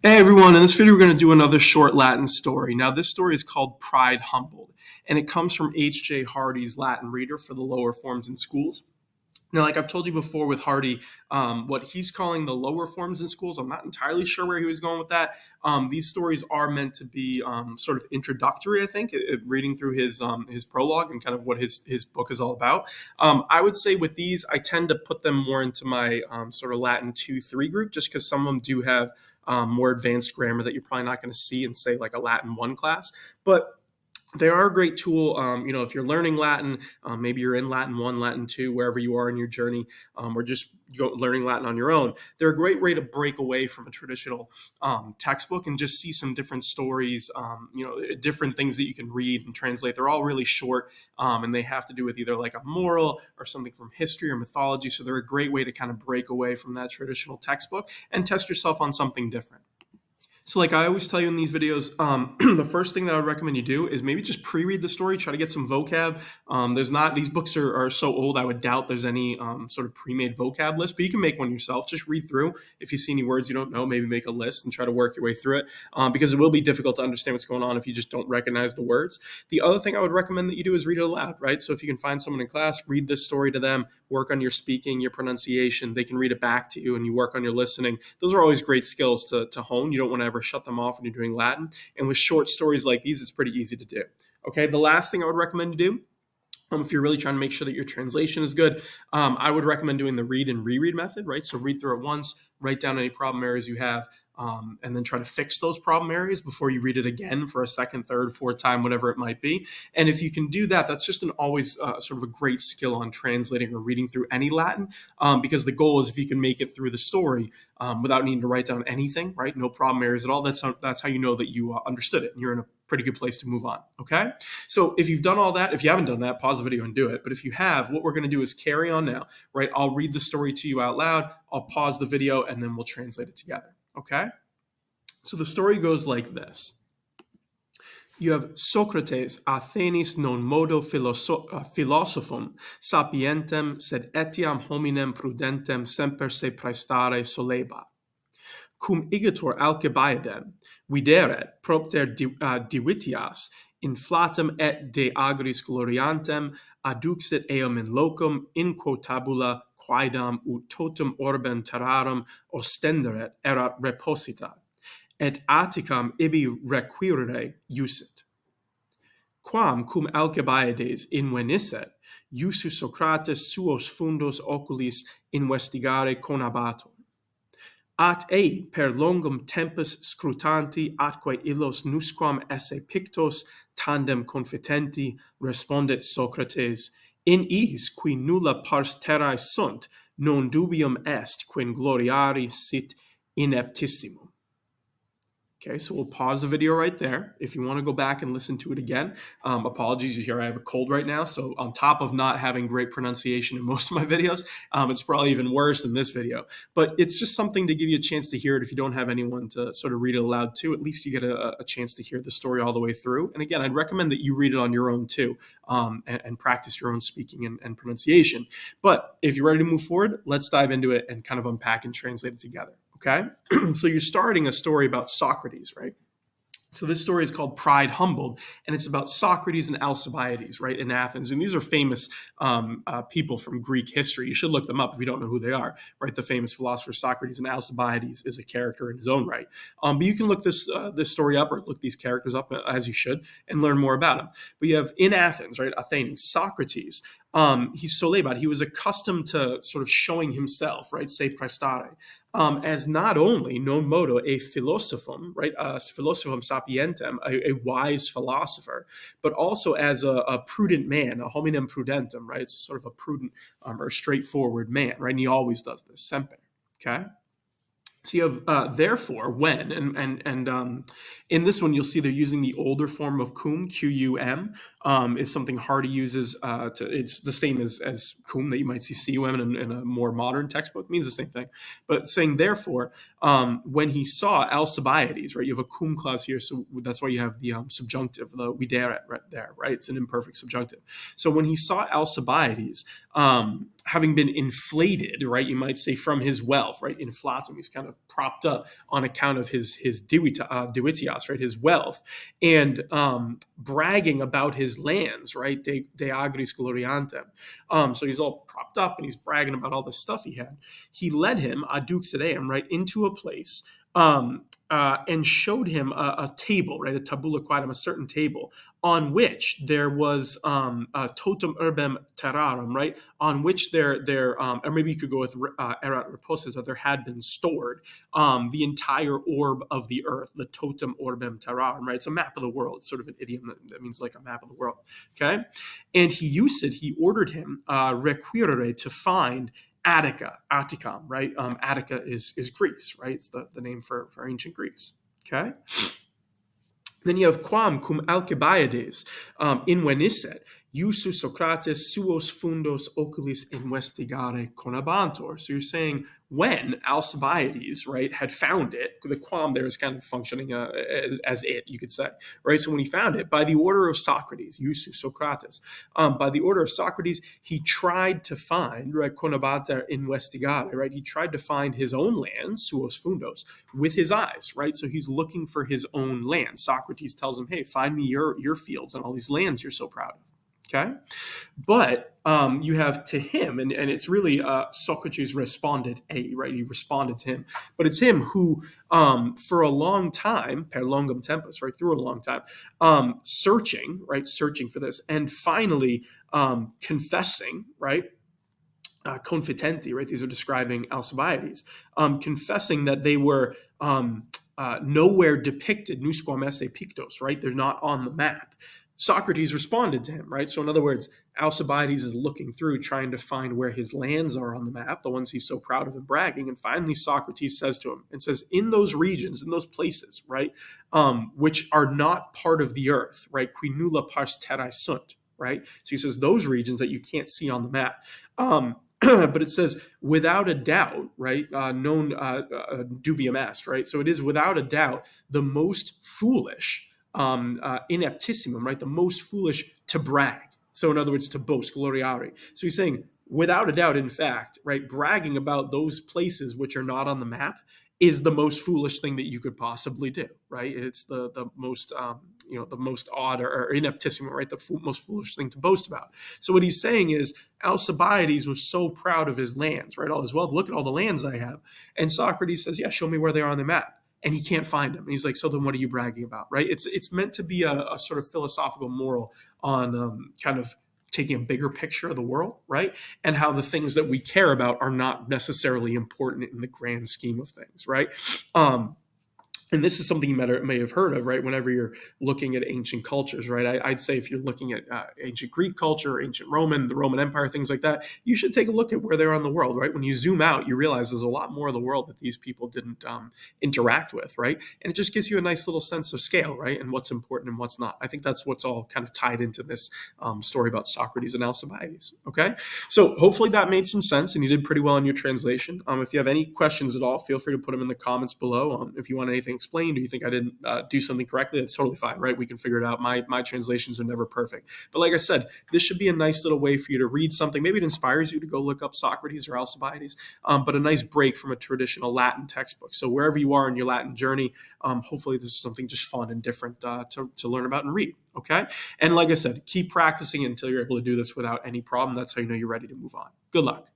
Hey everyone, in this video we're going to do another short Latin story. Now this story is called Pride Humbled, and it comes from H.J. Hardy's Latin Reader for the lower forms in schools. Now, like I've told you before with Hardy, what he's calling the lower forms in schools, I'm not entirely sure where he was going with that. These stories are meant to be sort of introductory, I think, reading through his prologue and kind of what his book is all about. I would say with these, I tend to put them more into my sort of Latin 2-3 group, just because some of them do have more advanced grammar that you're probably not going to see in, say, like a Latin 1 class. But they are a great tool. If you're learning Latin, maybe you're in Latin 1, Latin 2, wherever you are in your journey, or just learning Latin on your own. They're a great way to break away from a traditional textbook and just see some different stories, different things that you can read and translate. They're all really short, and they have to do with either like a moral or something from history or mythology. So they're a great way to kind of break away from that traditional textbook and test yourself on something different. So like I always tell you in these videos, the first thing that I would recommend you do is maybe just pre-read the story, try to get some vocab. These books are so old, I would doubt there's any sort of pre-made vocab list, but you can make one yourself. Just read through. If you see any words you don't know, maybe make a list and try to work your way through it, because it will be difficult to understand what's going on if you just don't recognize the words. The other thing I would recommend that you do is read it aloud, right? So if you can find someone in class, read this story to them, work on your speaking, your pronunciation. They can read it back to you and you work on your listening. Those are always great skills to hone. You don't want to ever shut them off when you're doing Latin. And with short stories like these, it's pretty easy to do. Okay, the last thing I would recommend you do, if you're really trying to make sure that your translation is good, I would recommend doing the read and reread method, right? So read through it once, write down any problem areas you have, and then try to fix those problem areas before you read it again for a second, third, fourth time, whatever it might be. And if you can do that, that's just always sort of a great skill on translating or reading through any Latin, because the goal is if you can make it through the story without needing to write down anything, right? No problem areas at all. That's how you know that you understood it and you're in a pretty good place to move on. Okay. So if you've done all that, if you haven't done that, pause the video and do it. But if you have, what we're going to do is carry on now, right? I'll read the story to you out loud. I'll pause the video and then we'll translate it together. Okay. So the story goes like this. You have Socrates Athenis non modo philosophum sapientem sed etiam hominem prudentem semper se praestare solebat. Cum igitur Alcibiadem videret propter divitias inflatum et de agris gloriantem adduxit eum in locum in quo tabula quaedam ut totum orbem terrarum ostenderet erat reposita, et Atticam ibi requirere usit. Quam cum Alcibiades invenisset, usus Socrates suos fundos oculis investigare conabatur. At ei per longum tempus scrutanti atque illos nusquam esse pictos tandem confitenti respondet Socrates, in is qui nulla pars terrae sunt, non dubium est quin gloriari sit ineptissimum. Okay, so we'll pause the video right there. If you want to go back and listen to it again, apologies, you hear I have a cold right now. So on top of not having great pronunciation in most of my videos, it's probably even worse than this video. But it's just something to give you a chance to hear it. If you don't have anyone to sort of read it aloud to, at least you get a chance to hear the story all the way through. And again, I'd recommend that you read it on your own too, and practice your own speaking and pronunciation. But if you're ready to move forward, let's dive into it and kind of unpack and translate it together. Okay, so you're starting a story about Socrates, right? So this story is called Pride Humbled, and it's about Socrates and Alcibiades, right, in Athens. And these are famous people from Greek history. You should look them up if you don't know who they are, right? The famous philosopher Socrates, and Alcibiades is a character in his own right. But you can look this story up, or look these characters up, as you should, and learn more about them. But you have in Athens, right, Athens, Socrates. He's solebat. He was accustomed to sort of showing himself, right, se praestare, as not only non modo a philosophum, right, philosophum sapientem, a wise philosopher, but also as a prudent man, a hominem prudentem, right? It's sort of a prudent or straightforward man, right? And he always does this, semper, okay? So you have therefore when, and in this one you'll see they're using the older form of cum, Q-U-M, is something Hardy uses. It's the same as cum that you might see cum in a more modern textbook. It means the same thing, but saying therefore, when he saw Alcibiades, right? You have a cum clause here, so that's why you have the subjunctive, the videret right there, right? It's an imperfect subjunctive. So when he saw Alcibiades, having been inflated, right? You might say from his wealth, right? Inflatum, he's kind of propped up on account of his divitias, right? His wealth, and bragging about his lands, right? De agris gloriantem. So he's all propped up and he's bragging about all the stuff he had. He led him, adux eam, right, into a place and showed him a table, right, a tabula quaedam, a certain table, on which there was a totem urbem terrarum, right, on which or maybe you could go with erat reposita, there had been stored the entire orb of the earth, the totem orbem terrarum, right? It's a map of the world. It's sort of an idiom that means like a map of the world, okay? And he ordered him requirere, to find Attica, Atticum, right? Attica is Greece, right? It's the name for ancient Greece, okay? Then you have quam cum Alcibiades invenisset, iussu Socrates suos fundos oculis investigare conabantur. So you're saying when Alcibiades, right, had found it, the quam there is kind of functioning as it, you could say, right? So when he found it, by the order of Socrates, iussu Socrates, by the order of Socrates, he tried to find, right, conabantur investigare, right? He tried to find his own land, suos fundos, with his eyes, right? So he's looking for his own land. Socrates tells him, hey, find me your fields and all these lands you're so proud of. Okay, but you have to him, and it's really Socrates responded right? He responded to him, but it's him who, for a long time, per longum tempus, right, through a long time, searching for this, and finally confessing, right, confitenti, right? These are describing Alcibiades, confessing that they were nowhere depicted, nusquam esse pictos, right? They're not on the map. Socrates responded to him, right? So in other words, Alcibiades is looking through, trying to find where his lands are on the map, the ones he's so proud of and bragging. And finally, Socrates says to him, and says, in those regions, in those places, right, which are not part of the earth, right, qui nulla pars terrae sunt, right? So he says those regions that you can't see on the map. But it says, without a doubt, right, non dubium est, right? So it is without a doubt the most foolish, ineptissimum, right? The most foolish to brag. So in other words, to boast, gloriare. So he's saying, without a doubt, in fact, right, bragging about those places which are not on the map is the most foolish thing that you could possibly do, right? It's the most, the most odd or ineptissimum, right? The most foolish thing to boast about. So what he's saying is Alcibiades was so proud of his lands, right? All his wealth. Look at all the lands I have. And Socrates says, yeah, show me where they are on the map. And he can't find them. And he's like, so then what are you bragging about, right? It's meant to be a sort of philosophical moral on kind of taking a bigger picture of the world, right? And how the things that we care about are not necessarily important in the grand scheme of things, right? And this is something you may have heard of, right? Whenever you're looking at ancient cultures, right? I'd say if you're looking at ancient Greek culture, ancient Roman, the Roman Empire, things like that, you should take a look at where they are in the world, right? When you zoom out, you realize there's a lot more of the world that these people didn't interact with, right? And it just gives you a nice little sense of scale, right? And what's important and what's not. I think that's what's all kind of tied into this story about Socrates and Alcibiades, okay? So hopefully that made some sense and you did pretty well in your translation. If you have any questions at all, feel free to put them in the comments below. If you want anything explained, or you think I didn't do something correctly, that's totally fine, right? We can figure it out. My translations are never perfect. But like I said, this should be a nice little way for you to read something. Maybe it inspires you to go look up Socrates or Alcibiades, but a nice break from a traditional Latin textbook. So wherever you are in your Latin journey, hopefully this is something just fun and different to learn about and read, okay? And like I said, keep practicing until you're able to do this without any problem. That's how you know you're ready to move on. Good luck.